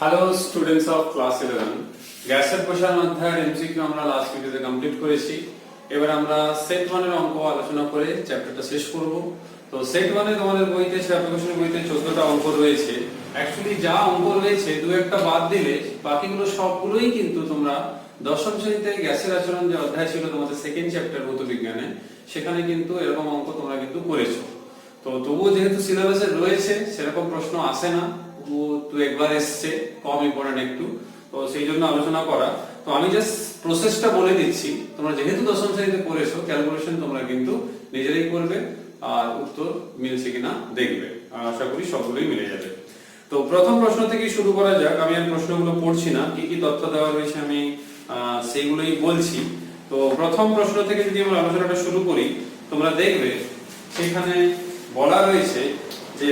Hello students of class 11 গ্যাসের প্রসারণ অধ্যায়ের এমসিকিউ আমরা লাস্ট ভিডিওতে কমপ্লিট করেছি। এবার আমরা সেট 1 এর অঙ্ক আলোচনা করে চ্যাপ্টারটা শেষ করব। তো সেট 1 এ তোমাদের বইতে অ্যাপ্লিকেশনের বইতে 14টা অঙ্ক রয়েছে। অ্যাকচুয়ালি যা অঙ্ক রয়েছে দু একটা বাদ দিলে বাকিগুলো সবগুলোই কিন্তু তোমরা দশম শ্রেণীতে গ্যাসের আচরণ যে অধ্যায় ছিল তোমাদের সেকেন্ড চ্যাপ্টার ভৌত বিজ্ঞানে, সেখানে কিন্তু এরকম অঙ্ক তোমরা কিন্তু করেছো। তো তবুও যেহেতু সিলেবাসে রয়েছে সেরকম প্রশ্ন আসে না, তো একবার এসছে, কম ইম্পর্টেন্ট একটু, তো সেই জন্য আলোচনা করা। তো আমি জাস্ট প্রসেসটা বলে দিচ্ছি, তোমরা যেহেতু দশম শ্রেণীতে পড়েছো ক্যালকুলেশন তোমরা কিন্তু নিজেরাই করবে আর উত্তর মিলছে কিনা দেখবে, আশা করি সবগুলোই মিলে যাবে। তো প্রথম প্রশ্ন থেকে শুরু করা যাক। আমি আর প্রশ্নগুলো পড়ছি না, কি কি তথ্য দেওয়া রয়েছে আমি সেইগুলোই বলছি। তো প্রথম প্রশ্ন থেকে যদি আমরা আলোচনাটা শুরু করি, তোমরা দেখবে সেখানে বলা রয়েছে যে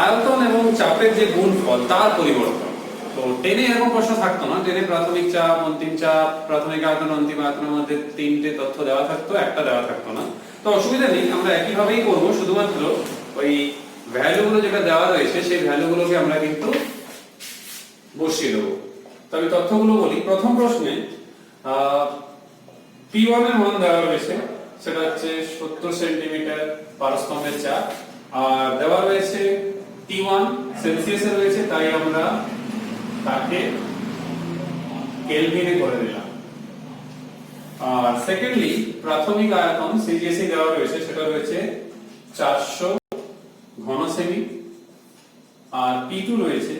আয়তন এবং চাপের যে গুণফল তার পরিবর্তন। তো টেনে এরকম প্রশ্ন থাকতো না, টেনে প্রাথমিক চাপ, অন্তিম চাপ, প্রাথমিক আয়তন, অন্তিম আয়তনের মধ্যে তিনটে তথ্য দেওয়া থাকতো, একটা দেওয়া থাকতো না। তো অসুবিধা নেই, আমরা একইভাবেই করবো, শুধুমাত্র ওই ভ্যালুগুলো যেটা দেওয়া রয়েছে সেই ভ্যালুগুলোকে আমরা কিন্তু বসিয়ে দেবো। তো আমি তথ্যগুলো বলি। প্রথম প্রশ্নে P1 এর মান দেওয়া রয়েছে, সেটা হচ্ছে 70 সেন্টিমিটার পারস্তম্ভের চাপ, আর দেওয়া রয়েছে T1 সেলসিয়াসে রয়েছে, তাই আমরা তাকে কেলভিনে করে দিলাম। আর সেকেন্ডলি প্রাথমিক আয়তন সিজিএসি দেওয়া রয়েছে, সেটা রয়েছে 400 ঘন সেমি, আর P2 রয়েছে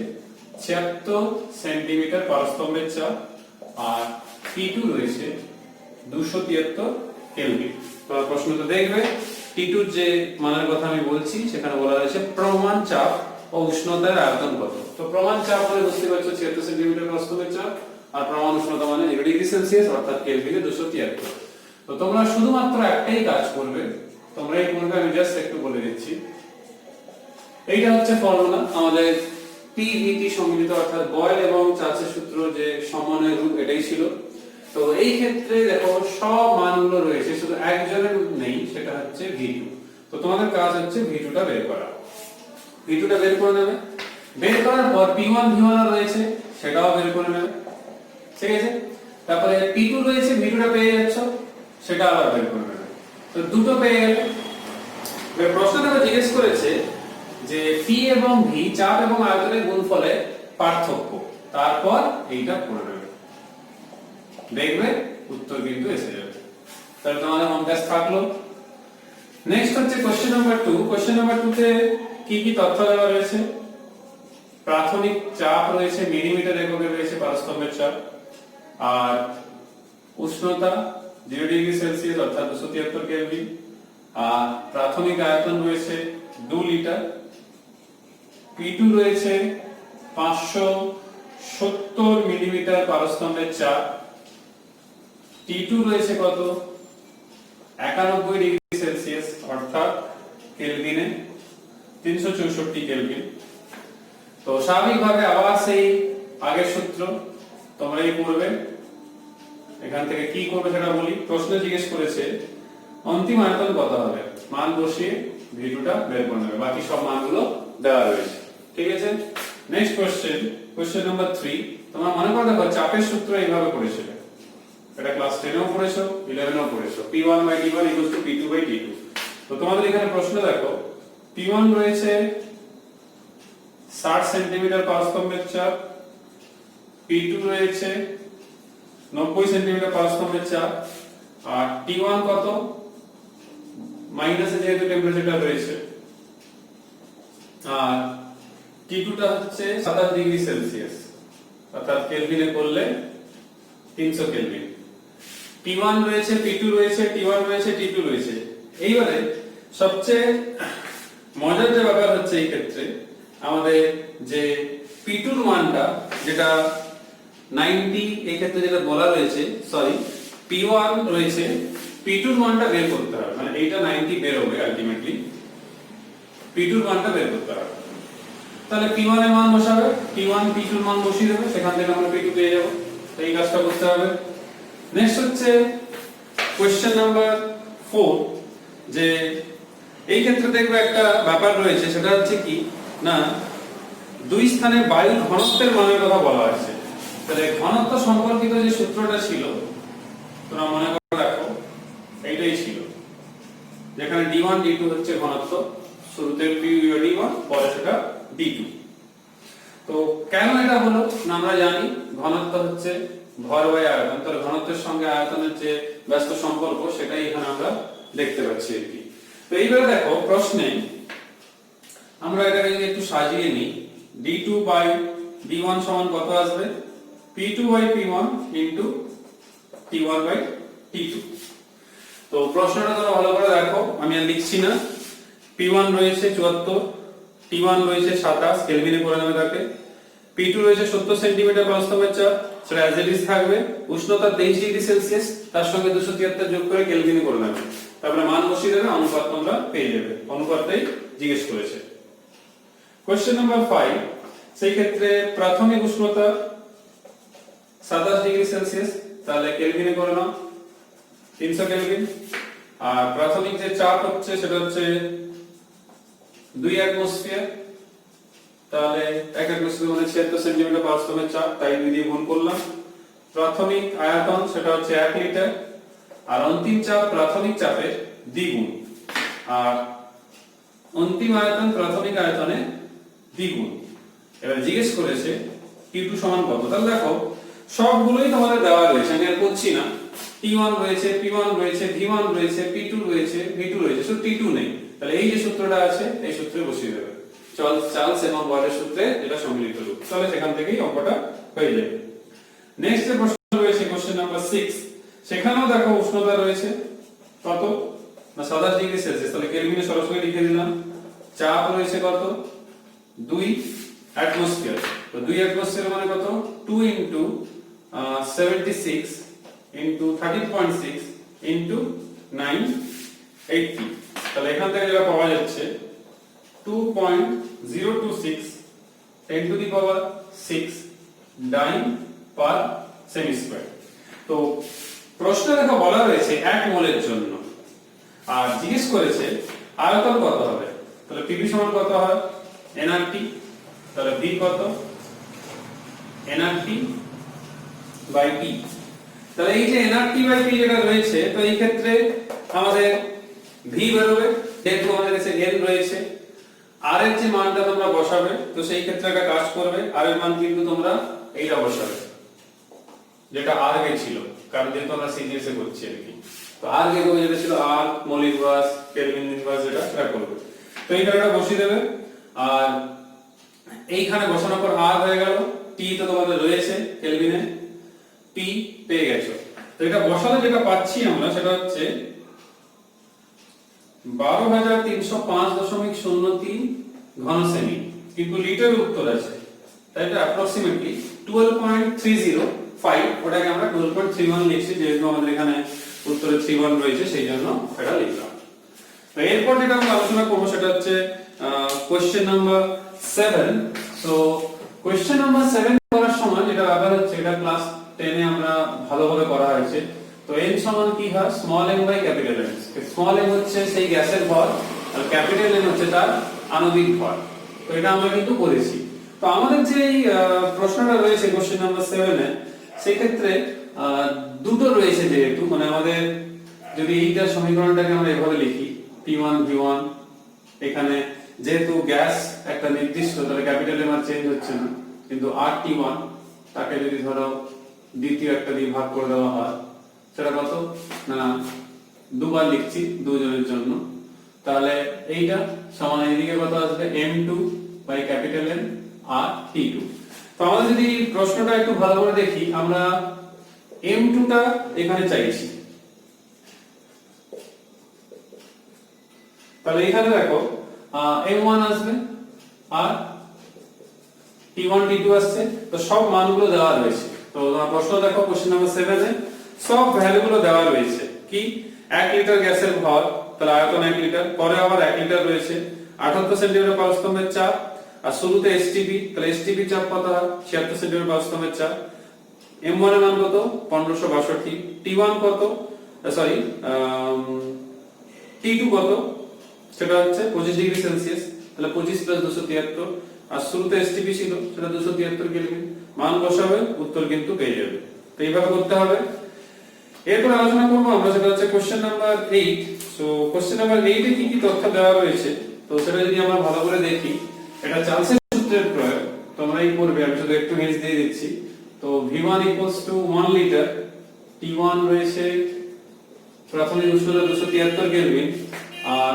76 সেন্টিমিটার পারস্তম্ভের চাপ, আর P2 রয়েছে 273 কেলভিন। তো প্রশ্নটা দেখবে T2 যে মানের কথা আমি বলছি, সেখানে বলা হয়েছে প্রমাণ চাপ ও উষ্ণতার আয়তন কত। তো প্রমাণ চাপ মানে বুঝতে পারছো 76 সেন্টিমিটার পারস্তম্ভের চাপ, আর প্রমাণ উষ্ণতা মানে 0 ডিগ্রি সেলসিয়াস অর্থাৎ কেলভিনে 273। তো তোমরা শুধুমাত্র একটাই কাজ করবে, তোমরা এই করবে, আমি জাস্ট একটু বলে দিচ্ছি। এইটা হচ্ছে ফর্মুলা আমাদের PVT সম্মিলিত, অর্থাৎ বয়েল এবং চার্চের সূত্র যে সমন্বয় রূপ, এটাই ছিল। তো এই ক্ষেত্রে দেখো সব মানগুলো রয়েছে, শুধু একজনের নেই, সেটা হচ্ছে V2। তো তোমাদের কাজ হচ্ছে V2 টা বের করা। V2 টা বের করে নেবে, বের করার পর P1 V1 রয়েছে, সেটাও বের করে নেবে, ঠিক আছে। তারপরে P2 রয়েছে, V2 টা পেয়ে যাচ্ছ, সেটা আবার বের করে নেবে। তো দুটো পেয়ে গেলে প্রশ্নটা জিজ্ঞেস করেছে যে P এবং V চাপ এবং আয়তনের গুণফলের পার্থক্য, তারপর এইটা করে নেবে, দেখবে উত্তর কিন্তু এসে যাবে। তাহলে তোমাদের হোম টাস্ক থাকলো। নেক্সট হচ্ছে কোশ্চেন নাম্বার 2। কোশ্চেন নাম্বার 2 তে কি কি তথ্য দেওয়া রয়েছে? প্রাথমিক চাপ রয়েছে মিলিমিটার এককে রয়েছে পারস্তম্ভের চাপ, আর উষ্ণতা 0 ডিগ্রি সেলসিয়াস অর্থাৎ 273 কেলভিন, আর প্রাথমিক আয়তন রয়েছে 2 লিটার, P2 রয়েছে 570 মিলিমিটার পারস্তম্ভের চাপ, T2 রয়েছে কত 91 ডিগ্রি সেলসিয়াস অর্থাৎ কেলভিনে 364 কেলভিন। তো স্বাভাবিকভাবে আবার সেই আগের সূত্র তোমরাই করবে। এখান থেকে কি করবে সেটা বলি। প্রশ্ন জিজ্ঞেস করেছে অন্তিম আয়তন কত হবে, মান বসিয়ে V2 টা বের করে নেবে, বাকি সব মানগুলো দেওয়া রয়েছে, ঠিক আছে। Next question, question number 3। তোমরা মনে করে দেখো চাপের সূত্র এইভাবে করেছিলে, এটা ক্লাস 10 এও পড়েছো, 11 এও পড়েছো, P1/T1 = P2/T2। তো তোমাদের এখানে প্রশ্ন দেখো, P1 রয়েছে 60 সেন্টিমিটার পারস্তম্ভের চাপ, P2 রয়েছে 90 সেন্টিমিটার পারস্তম্ভের চাপ, আর T1 কত, মাইনাসে যেহেতু টেম্পারেচারটা রয়েছে, আর T2 টা হচ্ছে 27 ডিগ্রি সেলসিয়াস অর্থাৎ কেলভিনে করলে 300 কেলভিন। P1 রয়েছে, P2 রয়েছে, T1 রয়েছে, T2 রয়েছে। এইবারে সবচেয়ে মজার যে ব্যাপার হচ্ছে এই ক্ষেত্রে আমাদের যে P2 এর মানটা যেটা 90, এই ক্ষেত্রে যেটা বলা রয়েছে, সরি P1 রয়েছে, P2 এর মানটা বের করতে হবে, মানে এইটা 90 বের হবে আলটিমেটলি, P2 এর মানটা বের করতে হবে। তাহলে P1 এর মান বসাবে, P1 P2 এর মান বসিয়ে দেবে, সেখান থেকে আমরা P2 পেয়ে যাব। তো এই কাজটা করতে হবে। নেক্সট হচ্ছে কোশ্চেন নাম্বার 4, যে এই ক্ষেত্রে দেখবে একটা ব্যাপার রয়েছে, সেটা হচ্ছে কি না দুই স্থানে বায়ুর ঘনত্বের মানের কথা বলা হয়েছে। তাহলে ঘনত্ব সম্পর্কিত যে সূত্রটা ছিল তোমরা মনে করে রাখো, এইটাই ছিল, যেখানে d1 d2 হচ্ছে ঘনত্ব, শুরুতে d1 পরে সেটা d2। তো কেন এটা হলো না, আমরা জানি ঘনত্ব হচ্ছে ভর বাই আয়তন, তাহলে ঘনত্বের সঙ্গে আয়তনের যে ব্যস্ত সম্পর্ক সেটাই এখানে আমরা দেখতে পাচ্ছি আর কি। তো এইবারে দেখো প্রশ্নে আমরা এটাকে যদি একটু সাজিয়ে নিই, d2 বাই d1 সমান কত আসবে, p2 by p1 into t1 by t2। তো প্রশ্নটা তোমরা ভালো করে দেখো, আমি আর লিখছি না। p1 রয়েছে 74, t1 রয়েছে 27, কেলভিনে করে নেবে তাকে। p2 রয়েছে 70 সেন্টিমিটার বাস্তবের চাপ, সেটা অ্যাজ ইট ইজ থাকবে। উষ্ণতা 23 ডিগ্রি সেলসিয়াস, তার সঙ্গে 273 যোগ করে কেলভিনে করে নেবে, তারপরে মান বসিয়ে দেবে, অনুপাত তোমরা পেয়ে যাবে। অনুপাতটাই জিজ্ঞেস করেছে। কোশ্চেন নাম্বার 5, সেই ক্ষেত্রে প্রাথমিক উষ্ণতা 27 ডিগ্রি সেলসিয়াস, তাহলে কেলভিনে করে নাও 300 কেলভিন। আর প্রাথমিক যে চাপ হচ্ছে সেটা হচ্ছে 2 অ্যাটমোস্ফিয়ার, তাহলে 1 অ্যাটমোস্ফিয়ার মানে 76 সেন্টিমিটার বাস্তবের চাপ, তাই 2 দিয়ে গুণ করলাম। প্রাথমিক আয়তন সেটা হচ্ছে 1 লিটার, আর অন্তিম চাপ প্রাথমিক চাপের দ্বিগুণ, আর অন্তিম আয়তন প্রাথমিক আয়তনে দ্বিগুণ। এবার জিজ্ঞেস করেছে Q2 সমান কত। তাহলে দেখো সবগুলোই তোমাদের দেওয়া রয়েছে, আমি আর করছি না। T1 রয়েছে, P1 রয়েছে, V1 রয়েছে, P2 রয়েছে, V2 রয়েছে, শুধু T2 নেই। তাহলে এই যে সূত্রটা আছে এই সূত্রে বসিয়ে দেবে, চার্লস এবং বয়লের সূত্রে যেটা সম্মিলিত রূপ, তাহলে সেখান থেকেই অঙ্কটা হয়ে যাবে। নেক্সট যে প্রশ্ন রয়েছে কোশ্চেন নাম্বার 6, সেখানেও দেখো উষ্ণতা রয়েছে কত না 27 ডিগ্রি সেলসিয়াস, তাহলে কেলভিনে সরাসরি লিখে দিলাম। চাপ রয়েছে কত 2 অ্যাটমোস্ফিয়ার, তো 2 অ্যাটমোস্ফিয়ার মানে কত 2 ইনটু 76 ইনটু 13.6 ইনটু 980, তাহলে এখান থেকে যেটা পাওয়া যাচ্ছে 2.026 10 to the power 6 dyne per cm square. তো প্রশ্ন দেখো বলা রয়েছে 1 মোলের জন্য, আর জিজ্ঞেস করেছে আয়তন কত হবে। তাহলে Pv সমান কত হয় nRT, তাহলে V কত nRT বাই P। তাহলে এই যে nRT বাই P যেটা রয়েছে, তো এই ক্ষেত্রে আমাদের V বেরোবে, যেহেতু আমাদের কাছে n রয়েছে। r এর যে মানটা তোমরা বসাবে, তো সেই ক্ষেত্রে একটা কাজ করবে, r এর মান কিন্তু তোমরা এইটা বসাবে যেটা r গে ছিল, কারণ যেহেতু আমরা সিজিএস এ করছি আর কি। তো r গে যেটা ছিল r mole inverse kelvin inverse, যেটা সেটা করবে। তো এইটা এটা বসিয়ে দেবে, আর এইখানে বসানোর পর r হয়ে গেল, t তো তোমাদের রয়েছে কেলভিনে, p পেয়ে গেছো। তো এটা বসালে যেটা পাচ্ছি আমরা সেটা হচ্ছে 12305.03 ঘন সেমি, কিন্তু লিটার উত্তর আছে, তাই এটা অ্যাপ্রক্সিমেটলি 12.305, ওটাকে আমরা 12.31 লিখছি, যেহেতু আমাদের এখানে উত্তরে 31 রয়েছে সেই জন্য এটা লিখলাম। তো এরপর যেটা আমরা আলোচনা করব সেটা হচ্ছে question number 7। So question number 7 করার সময় যেটা ব্যাপার হচ্ছে, এটা ক্লাস 10 এ আমরা ভালোভাবে করা হয়েছে। তো n সমান কি হয় small m by capital N। Small m হচ্ছে সেই গ্যাসের ভর, আর ক্যাপিটাল N হচ্ছে তার আণবিক ভর। তো এটা আমরা কিন্তু করেছি। তো আমাদের যে এই প্রশ্নটা রয়েছে কোশ্চেন নাম্বার 7 এ, সেই ক্ষেত্রে দুটো রয়েছে, যেহেতু মানে আমাদের যদি এইটা সমীকরণটাকে আমরা এভাবে লিখি P1 V1, এখানে যেহেতু গ্যাস একটা নির্দিষ্ট, তাহলে ক্যাপিটাল M আর চেঞ্জ হচ্ছে না, কিন্তু RT1 তাকে যদি ধরো দ্বিতীয় একটা দিয়ে ভাগ করে দেওয়া হয়, সেটা কত না দুবার লিখছি দুজনের জন্য, তাহলে এইটা সমান এইদিকে কত আসবে M2 by capital N R T2। তো আমরা যদি প্রশ্নটা একটু ভালো করে দেখি, আমরা M2 টা এখানে চাইছি, তাহলে এখানে দেখো M1 আসবে আর T1 T2 আসছে, তো সব মানগুলো দেওয়া রয়েছে। তো প্রশ্ন দেখো কোশ্চেন নাম্বার 7 এ সব ভ্যালুগুলো দেওয়া রয়েছে। কি 1 লিটার গ্যাসের ভর, তাহলে আয়তন 1 লিটার, পরে আবার 1 লিটার রয়েছে, 78 সেন্টিমিটার পারস্তম্ভের চাপ, আর শুরুতে এসটিপি, তাহলে এসটিপি চাপ কত হয় 76 সেন্টিমিটার পারস্তম্ভের চাপ। M1 এর মান কত 1562, T1 কত সরি T2 কত সেটা হচ্ছে 25 ডিগ্রি সেলসিয়াস, তাহলে 25 + 273, আর শুরুতে এসটিপি ছিল, সেটা 273 কেলভিন। মান বসাবে, উত্তর কিন্তু পেয়ে যাবে। তো এইভাবে করতে হবে। এরপর আলোচনা করবো আমরা, সেটা হচ্ছে question number 8। So question number 8 এ কি কি তথ্য দেওয়া রয়েছে, তো সেটা যদি আমরা ভালো করে দেখি, এটা চার্লসের সূত্রের প্রয়োগ, তোমরাই করবে, আমি শুধু একটু হিন্টস দিয়ে দিচ্ছি। তো V1 = 1 লিটার, T1 রয়েছে প্রাথমিক উষ্ণতা 273 কেলভিন, আর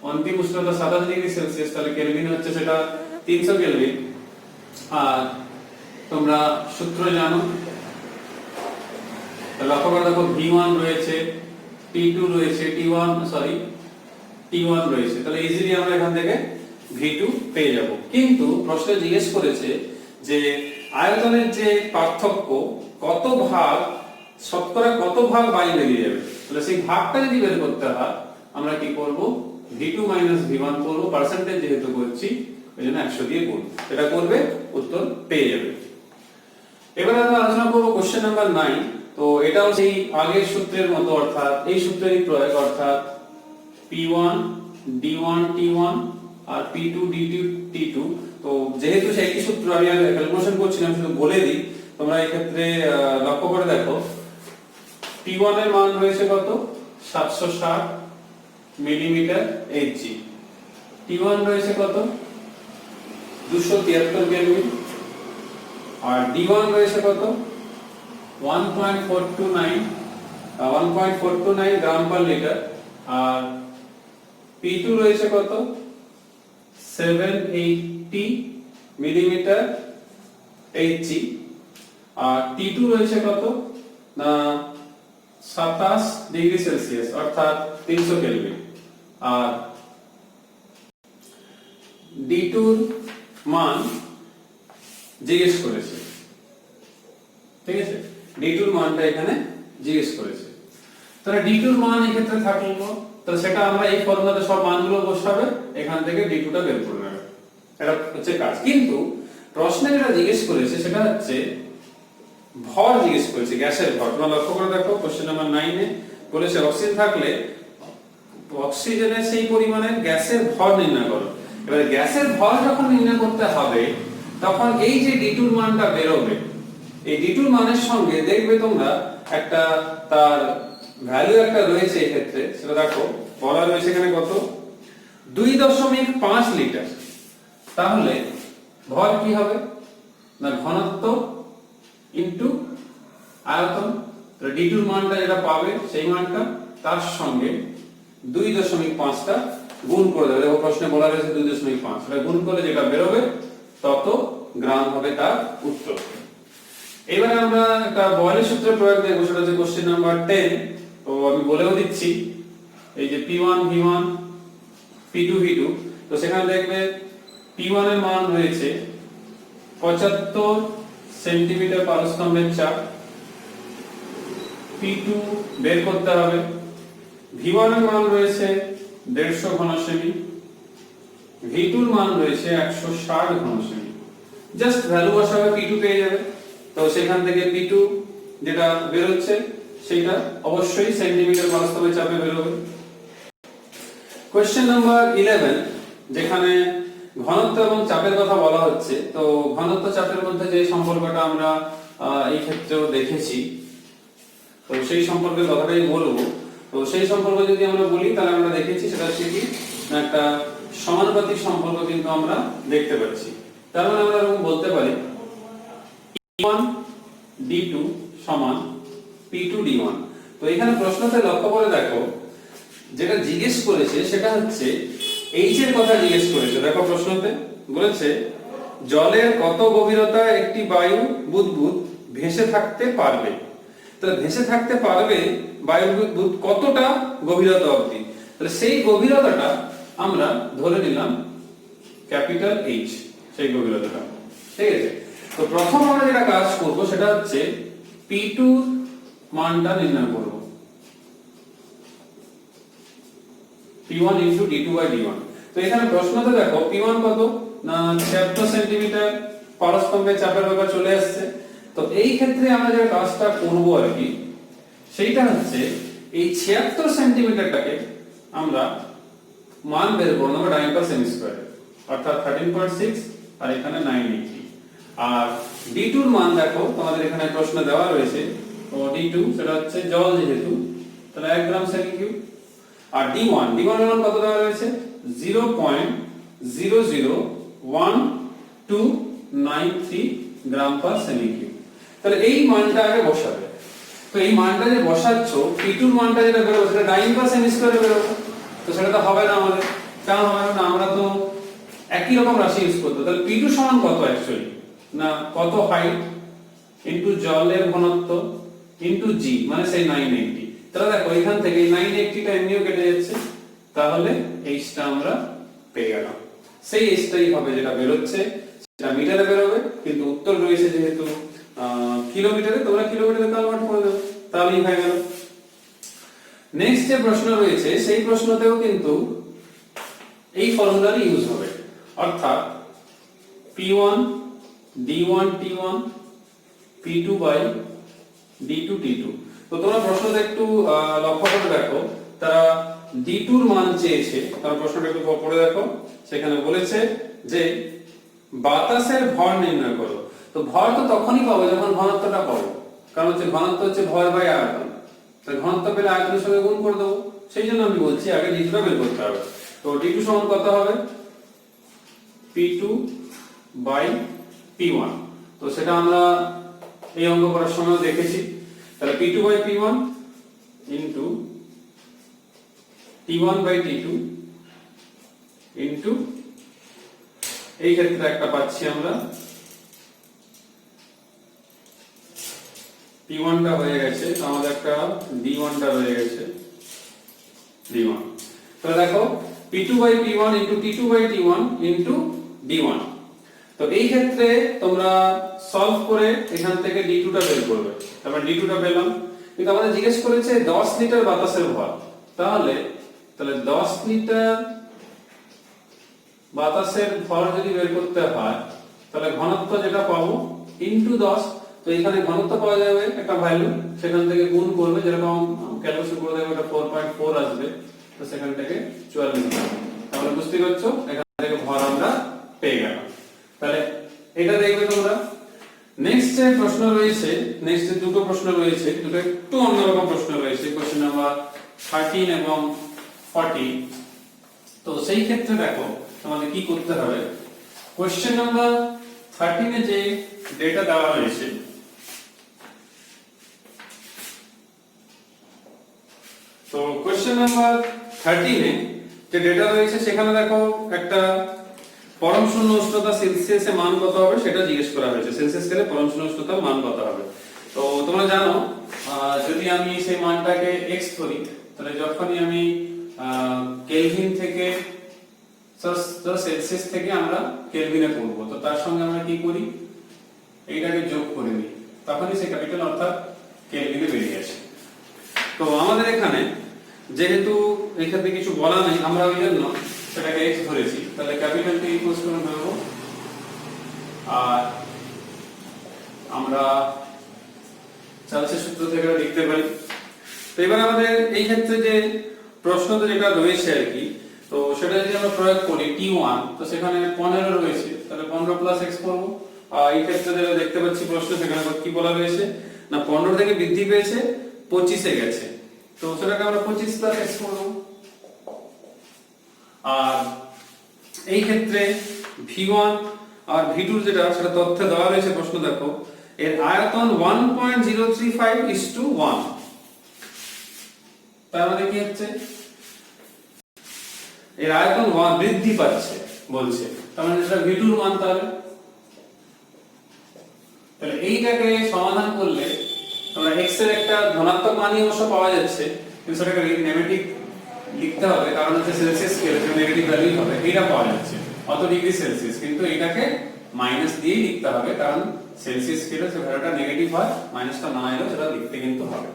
অন্তিম উষ্ণতা 27 ডিগ্রি সেলসিয়াস, তাহলে কেলভিন হচ্ছে সেটা 300 কেলভিন। আর তোমরা সূত্র জানো, লক্ষ্য করে দেখো V1 রয়েছে, T2 রয়েছে, T1 রয়েছে, তাহলে ইজিলি আমরা এখান থেকে V2 পেয়ে যাব। কিন্তু প্রশ্নে জিজ্ঞেস করেছে যে আয়তনের যে পার্থক্য, কত ভাগ, শতকরা কত ভাগ বায়ু বেরিয়ে যাবে, তাহলে সেই ভাগটা যদি বের করতে হয় আমরা কি করব, V2 - V1 করব, পার্সেন্টেজ যেহেতু করছি ওইজন্য 100 দিয়ে গুণ, এটা করবে, উত্তর পেয়ে যাবে। এবার আমরা আলোচনা করব কোশ্চেন নাম্বার 9। তো এটাও সেই আগের সূত্রের মতো, অর্থাৎ এই সূত্রেরই প্রয়োগ, অর্থাৎ P1 D1 T1 আর P2 D2 T2। তো যেহেতু সেই একই সূত্র, আমি আর ক্যালকুলেশন করছি না, শুধু বলে দিই, তোমরা এই ক্ষেত্রে লক্ষ্য করে দেখো, P1 এর মান রয়েছে কত, 760 মিলিমিটার Hg, T1 রয়েছে কত, 273 কেলভিন, আর D1 রয়েছে কত, 1.429 গ্রাম পার লিটার, আর P2 রয়েছে কত, 780 মিলিমিটার Hg, আর T2 রয়েছে কত না 27 ডিগ্রি সেলসিয়াস, অর্থাৎ 300 কেলভিন। আর D2 এর মান জিজ্ঞেস করেছে, ঠিক আছে, D2 এর মানটা এখানে জিজ্ঞেস করেছে। তাহলে D2 এর মান এই ক্ষেত্রে থাকলো, তাহলে সেটা আমরা এই ফর্মুলাতে সব মানগুলো বসাবে, এখান থেকে D2 টা বের করে নেবে, এটা হচ্ছে কাজ। কিন্তু প্রশ্নে যেটা জিজ্ঞেস করেছে সেটা হচ্ছে ভর জিজ্ঞেস করেছে, গ্যাসের ভর। তোমরা লক্ষ্য করে দেখো কোশ্চেন নাম্বার 9 এ বলেছে অক্সিজেন থাকলে অক্সিজেনের সেই পরিমাণের গ্যাসের ভর নির্ণয় করো। এবার গ্যাসের ভর যখন নির্ণয় করতে হবে, তখন এই যে D2 এর মানটা বেরোবে, এই D2 এর মানের সঙ্গে দেখবে তোমরা একটা তার ভ্যালু একটা রয়েছে, এই ক্ষেত্রে সেটা দেখো বলা রয়েছে এখানে কত, 2.5 লিটার। তাহলে ভর কি হবে না, ঘনত্ব ইনটু আয়তন। তো D2 এর মানটা যেটা পাবে সেই মানটা তার সঙ্গে 2.5 টা গুণ করে দেবে। দেখো প্রশ্নে বলা রয়েছে 2.5, সেটা গুণ করলে যেটা বেরোবে তত গ্রাম হবে তার উত্তর। এবারে আমরা একটা বয়লের সূত্রের প্রয়োগ দেখব, সেটা হচ্ছে কোশ্চেন নাম্বার 10। তো আমি বলেও দিচ্ছি, এই যে P1 V1 P2 V2, তো সেখানে দেখবে P1 এর মান রয়েছে 75 সেন্টিমিটার পারস্তম্ভের চাপ, P2 বের করতে হবে। V1 এর মান রয়েছে 150 ঘনসেমি, V2 এর মান রয়েছে 160 ঘনসেমি। জাস্ট ভ্যালু বসাবে, P2 পেয়ে যাবে। তো সেখান থেকে P2 যেটা বের হচ্ছে সেটা অবশ্যই সেন্টিমিটার পারস্তম্ভের চাপে বেরোবে। কোশ্চেন নাম্বার 11, যেখানে ঘনত্ব এবং চাপের কথা বলা হচ্ছে। তো ঘনত্ব চাপের মধ্যে যে সম্পর্কটা আমরা এই ক্ষেত্রেও দেখেছি, তো সেই সম্পর্কের কথাটাই বলবো। তো সেই সম্পর্ক যদি আমরা বলি, তাহলে আমরা দেখেছি সেটা হচ্ছে কি একটা সমানুপাতিক সম্পর্ক কিন্তু আমরা দেখতে পাচ্ছি। তার মানে আমরা এরকম বলতে পারি P1 D2 সমান P2 D1। তো এখানে প্রশ্নতে লক্ষ্য করে দেখো, যেটা জিজ্ঞেস করেছে সেটা হচ্ছে H এর কথা জিজ্ঞেস করেছে। দেখো প্রশ্নতে বলেছে জলের কত গভীরতায় একটি বায়ু বুদবুদ ভেসে থাকতে পারবে। তো ভেসে থাকতে পারবে বায়ু বুদবুদ কতটা গভীরতা অবধি, তাহলে সেই গভীরতাটা আমরা ধরে নিলাম ক্যাপিটাল H, সেই গভীরতাটা, ঠিক আছে। তো প্রথম আমরা যেটা কাজ করব সেটা হচ্ছে P2 মানটা নির্ণয় করব, P1 * D2/D1। তো এখানে প্রশ্নতে দেখো P1 কত না 76 সেন্টিমিটার পারস্তম্ভের চাপের ব্যাপার চলে আসছে। তো এই ক্ষেত্রে আমরা যে কাজটা করব আর কি, সেইটা হচ্ছে এই 76 সেন্টিমিটারটাকে আমরা মান বের করব আমরা ডায়ামিটার সেমি স্কয়ার, অর্থাৎ 13.6 আর এখানে 980। আর D2 এর মান দেখো তোমাদের এখানে প্রশ্ন দেওয়া রয়েছে, তো D2 সেটা হচ্ছে জল যেহেতু, তাহলে 1 গ্রাম সেমি কিউব। আর D1 এর মান কত দেওয়া রয়েছে, 0.001293 গ্রাম পার সেমি কিউব। তাহলে এই মানটা আগে বসাবে। তো এই মানটা যে বসাচ্ছ, P2 এর মানটা যেটা বেরোবে সেটা 9 পার সেমি স্কয়ারে বেরোবে, তো সেটা তো হবে না আমাদের। কেন হবে না, আমরা তো একই রকম রাশি ইউজ করতে। তাহলে P2 সমান কত অ্যাকচুয়ালি, না কত হাইট ইনটু জলের ঘনত্ব ইনটু জি, মানে সেই 980। তাহলে দেখো এখান থেকে এই 980 টা এমনিও কেটে যাচ্ছে, তাহলে h টা আমরা পেয়ে গেলাম। সেই h টাই হবে যেটা বের হচ্ছে, সেটা মিটারে বেরোবে, কিন্তু উত্তর রয়েছে যেহেতু কিলোমিটারে, তোমরা কিলোমিটারে কনভার্ট করে দেবে, তাহলেই হয়ে গেল। নেক্সট যে প্রশ্ন রয়েছে সেই প্রশ্নতেও কিন্তু এই ফর্মুলার ইউজ হবে, অর্থাৎ P1 D1 T1 P2 by D2 T2। তো তোমরা প্রশ্নটা একটু লক্ষ্য করে দেখো, তারা D2 এর মান চেয়েছে। তারা প্রশ্নটা একটু পড়ে দেখো, সেখানে বলেছে যে বাতাসের ভর নির্ণয় করো। তো ভর তো তখনই পাবো যখন ঘনত্বটা পাবো, কারণ হচ্ছে ঘনত্ব হচ্ছে ভর বাই আয়তন। তাই ঘনত্ব পেলে আয়তনের সঙ্গে গুণ করে দেবো, সেই জন্য আমি বলছি আগে D2 টা বের করতে হবে। তো D2 সমান কত হবে, P2 বাই P1। তো সেটা আমরা এই অঙ্ক করার সময় দেখেছি। তাহলে P2 by P1 into T1 by T2 into, এই ক্ষেত্রে একটা পাচ্ছি আমরা P1 টা হয়ে গেছে, আমাদের একটা D1 টা হয়ে গেছে D1। তাহলে দেখো P2 by P1 into T2 by T1 into D1। তো এই ক্ষেত্রে তোমরা সলভ করে এখান থেকে D2 টা বের করবে। তারপর D2 টা পেলাম, কিন্তু আমাদের জিজ্ঞেস করেছে 10 লিটার বাতাসের ভর। তাহলে 10 লিটার বাতাসের ভর যদি বের করতে হয়, তাহলে ঘনত্ব যেটা পাবো ইনটু 10। তো এখানে ঘনত্ব পাওয়া যাবে একটা ভ্যালু, সেখান থেকে গুণ করবে, যেরকম ক্যালকুলেশন করে দেখবে এটা 4.4 আসবে, তো সেখান থেকে 44 হবে। তাহলে বুঝতে পারছো এখান থেকে ভর আমরা পেয়ে গেলাম। তাহলে এটা দেখবে তোমরা। নেক্সট যে প্রশ্ন রয়েছে, নেক্সট যে দুটো প্রশ্ন রয়েছে, দুটো একটু অন্যরকম প্রশ্ন রয়েছে, কোশ্চেন নাম্বার 13 এবং 14। তো সেই ক্ষেত্রে দেখো তোমাদের কি করতে হবে। কোশ্চেন নাম্বার 13 এ যে ডেটা দেওয়া রয়েছে, তো কোশ্চেন নাম্বার 13 এ যে ডেটা রয়েছে সেখানে দেখো একটা পরম শূন্য উষ্ণতা সেলসিয়াসে মান কত হবে সেটা জিজ্ঞেস করা হয়েছে। সেলসিয়াস স্কেলে পরম শূন্য উষ্ণতার মান কত হবে। তো তোমরা জানো যদি আমি সেই মানটাকে x ধরি, তাহলে যখনই আমি কেলভিন থেকে সেলসিয়াস থেকে আমরা কেলভিনে করব, তো তার সঙ্গে আমরা কি করি, এইটাকে যোগ করে নিই, তখনই সে ক্যাপিটাল অর্থাৎ কেলভিনে বেরিয়ে আসে। তো আমাদের এখানে যেহেতু এই ক্ষেত্রে কিছু বলা নেই, আমরা ওই জন্য সেটাকে x ধরেছি। তাহলে ক্যাপিটাল টি ইকুয়ালস করে নেব, আর আমরা সেলসিয়াস সূত্র থেকে লিখতে পারি। তো এবার আমাদের এই ক্ষেত্রে যে প্রশ্নতে যেটা রয়েছে আর কি, তো সেটা যদি আমরা প্রয়োগ করি T1, তো সেখানে 15 রয়েছে, তাহলে 15 প্লাস x করব। আর এই ক্ষেত্রে যেটা দেখতে পাচ্ছি প্রশ্ন, সেখানে কি বলা রয়েছে না 15 থেকে বৃদ্ধি পেয়েছে 25 এ গেছে, তো সেটাকে আমরা 25 প্লাস x করব। আর এই ক্ষেত্রে V1 আর V2 যেটা সেটা তথ্য দেওয়া রয়েছে প্রশ্ন দেখো, এর আয়তন 1.035:1। তার মানে কি হচ্ছে, এর আয়তন 1 বৃদ্ধি পাচ্ছে বলছে, তার মানে এটা V2 এর মান। তাহলে এইটাকে সমাধান করলে তোমরা x এর একটা ধনাত্মক মানই অবশ্য পাওয়া যাচ্ছে, কিন্তু সেটাকে নেগেটিভ লিখতে হবে, কারণ হচ্ছে সেলসিয়াস স্কেলে নেগেটিভ ভ্যালু হবে, এটা পাওয়া যাচ্ছে অত ডিগ্রি সেলসিয়াস, কিন্তু এটাকে মাইনাস দিয়ে লিখতে হবে, কারণ সেলসিয়াস স্কেলে যে ভ্যালুটা নেগেটিভ হয়, মাইনাসটা না এলেও সেটা লিখতে কিন্তু হবে।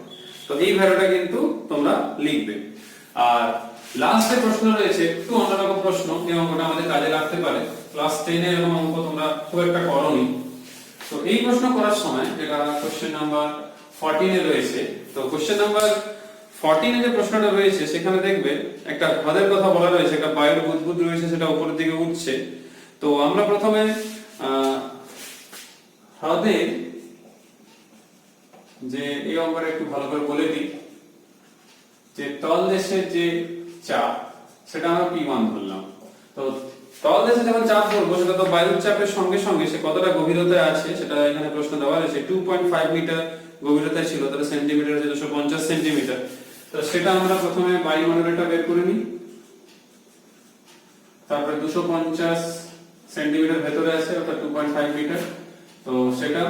তো এই ভ্যালুটা কিন্তু তোমরা লিখবে। আর লাস্টে প্রশ্ন রয়েছে একটু অন্যরকম প্রশ্ন, এই অঙ্কটা আমাদের কাজে লাগতে পারে। ক্লাস 10 এর এরকম অঙ্ক তোমরা খুব একটা করোনি, তো এই প্রশ্ন করার সময় যেটা কোশ্চেন নাম্বার 14 এ রয়েছে, তো কোশ্চেন নাম্বার 14 এ যে প্রশ্নটা রয়েছে সেখানে দেখবে একটা হ্রদের কথা বলা রয়েছে, একটা বায়ুর বুদবুদ রয়েছে, সেটা উপরের দিকে উঠছে। তো আমরা প্রথমে হ্রদের যে এই অঙ্কটা একটু ভালো করে বলে দিই, যে তলদেশের যে চাপ সেটা আমরা P1 ধরলাম। তো তলদেশে যখন চাপ ধরবো সেটা তো বায়ুর চাপের সঙ্গে সঙ্গে সে কতটা গভীরতায় আছে সেটা এখানে প্রশ্ন দেওয়া রয়েছে। 2.5 মিটার গভীরতায় ছিল, তাহলে সেন্টিমিটার হচ্ছে 250 সেন্টিমিটার। তো সেটা আমরা প্রথমে বায়ুমণ্ডলটা বের করে নিই, তারপরে 250 সেন্টিমিটার ভেতরে আছে অর্থাৎ 2.5 মিটার। তো সেটা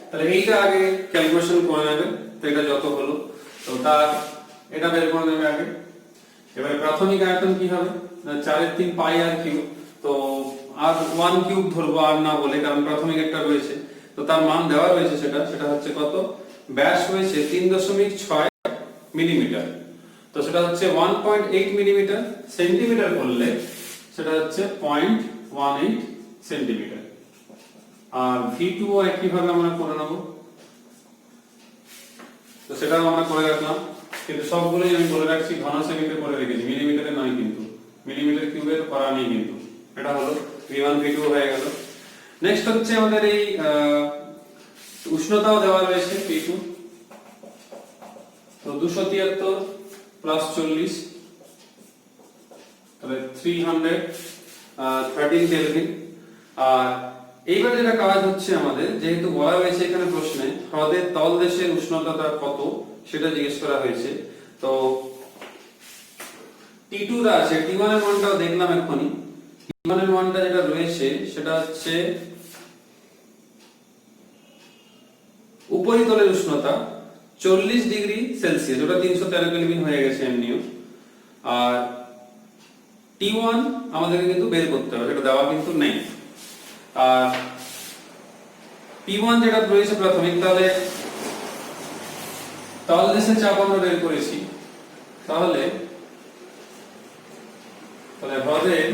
তাহলে এইটা আগে ক্যালকুলেশন করে নেবে, তো এটা যত হলো তো তার এটা বের করে নেবে আগে। এবারে প্রাথমিক আয়তন কি হবে, 4/3 পাই আর কিউব। তো আর 1 কিউব ধরবো আর না বলে, কারণ প্রাথমিক একটা রয়েছে, তো তার মান দেওয়া রয়েছে। সেটা হচ্ছে কত, ব্যাস হয়েছে 3.6 মিলিমিটার। তো সেটা হচ্ছে 1.8 মিলিমিটার। সেন্টিমিটার করলে সেটা হচ্ছে 0.18 সেন্টিমিটার। আর V2 ও একই ভাবে আমরা করে নেব, তো সেটাও আমরা করে রাখলাম। কিন্তু সবগুলোই আমি বলে রাখছি ঘন সেমিতে করে রেখেছি, মিলিমিটারে নয়, কিন্তু মিলিমিটার কিউবের করা নেই কিন্তু। এটা হলো V1 V2 হয়ে গেল। নেক্সট হচ্ছে আমাদের এই উষ্ণতাও দেওয়া রয়েছে P2। তো 273 প্লাস 40 তাহলে 313 কেলভিন। আর এইবার যেটা কাজ হচ্ছে আমাদের, যেহেতু বলা হয়েছে এখানে প্রশ্নে হ্রদের তলদেশের উষ্ণতাটা কত সেটা জিজ্ঞেস করা হয়েছে। তো T2 টা আছে, T1 এর মানটাও দেখলাম এখনি। T1 এর মানটা যেটা রয়েছে সেটা হচ্ছে উপরিতলের উষ্ণতা 40 ডিগ্রি সেলসিয়াস, ওটা 313 কেলভিন হয়ে গেছে এমনিও। আর T1 আমাদেরকে কিন্তু বের করতে হবে, এটা দেওয়া কিন্তু নেই। আর P1 যেটা রয়েছে প্রাথমিক, তাহলে তলদেশের চাপ আমরা বের করেছি। তাহলে হ্রদের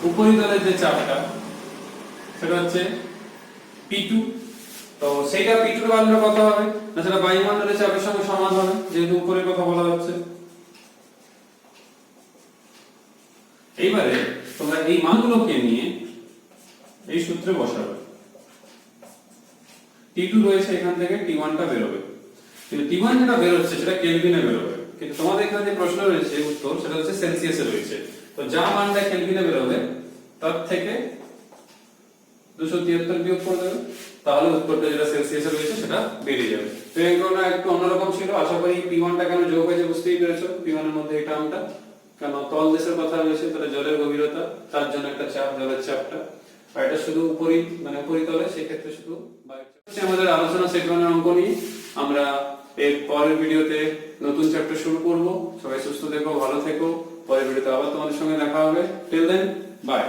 উপরিতলের যে চাপটা সেটা হচ্ছে P2। তো সেইটা P2 এর মানটা কত হবে, না সেটা বায়ুমণ্ডলের চাপের সঙ্গে সমান হবে, যেহেতু উপরের কথা বলা হচ্ছে। এইবারে তোমরা এই মানগুলোকে নিয়ে এই সূত্রে বসাবে। T2 রয়েছে, এখান থেকে T1 টা বেরোবে, কিন্তু T1 যেটা বেরোচ্ছে সেটা কেলভিনে বেরোবে। কিন্তু তোমাদের এখানে যে প্রশ্ন রয়েছে উত্তর সেটা হচ্ছে সেলসিয়াসে রয়েছে। তো যা মানটা কেলভিনে বেরোবে তার থেকে 273 বিয়োগ করে দেবে, তাহলে উত্তরটা যেটা সেলসিয়াসে রয়েছে সেটা বেরিয়ে যাবে। তো এই কারণে একটু অন্যরকম ছিল। আশা করি P1 টা কেন যোগ হয়েছে বুঝতেই পেরেছো। P1 এর মধ্যে এই টার্মটা কেন তলদেশের কথা রয়েছে, তাহলে জলের গভীরতা, তার জন্য একটা চাপ, জলের চাপটা। আর এটা শুধু উপরিতলে, সেক্ষেত্রে শুধু বায়ুর চাপ। আমাদের আলোচনা সেকশনের অঙ্ক নিয়ে আমরা এর পরের ভিডিওতে নতুন চ্যাপ্টার শুরু করব। সবাই সুস্থ থেকো, ভালো থেকো। পরের ভিডিওতে আবার তোমাদের সঙ্গে দেখা হবে। Till then, by.